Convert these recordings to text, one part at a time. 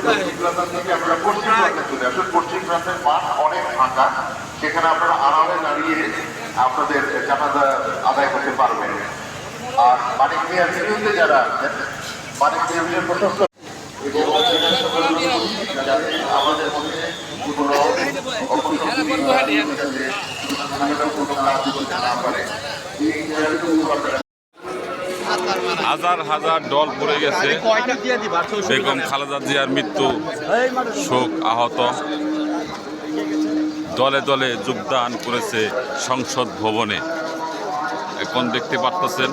দক্ষিণ প্লাজা থেকে আপনারা পশ্চিম প্লাজা চলে আসুন। পশ্চিম প্লাজার মাঠ অনেক ফাঁকা, সেখানে আপনারা আরামে দাঁড়িয়ে আপনাদের জানাজা আদায় করতে পারবেন। আর মানিক মিয়া ভিডিওতে যারা আছেন, মানিক মিয়া ভিডিও প্রশস্ত এবং আমাদের মধ্যে কোনো হাজার হাজার দল পড়ে গেছে। বেগম খালেদা জিয়ার মৃত্যু শোক আহত, দলে দলে যোগদান করেছে সংসদ ভবনে। এখন দেখতে পাচ্ছেন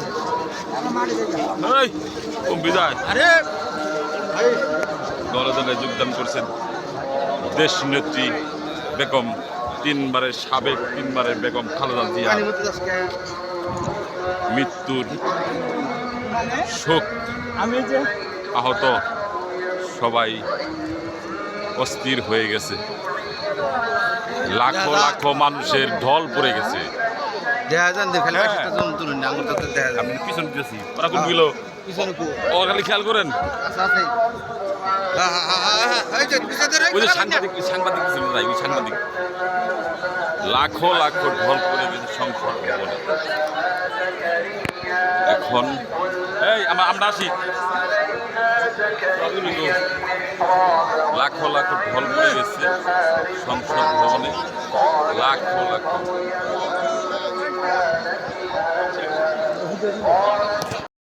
বিদায় দলে দলে যোগদান করেছেন দেশ নেত্রী বেগম সাবেক তিনবারের বেগম খালেদা জিয়া মৃত্যুর শোক আহত সবাই অস্থির হয়ে গেছে। লাখো লাখো মানুষের ঢল পড়ে গেছে। পিছনে দিয়েছি ওরা কোন গেল ও খালি খেয়াল করেন। সাংবাদিক ছিল তাই ওই সাংবাদিক। লাখো লাখো ঢল পড়ে গেছে সংসদ ভবনে। এখন এই আমরা আসি। লাখো লাখো ঢল পড়ে গেছে সংসদ ভবনে। লাখো লাখো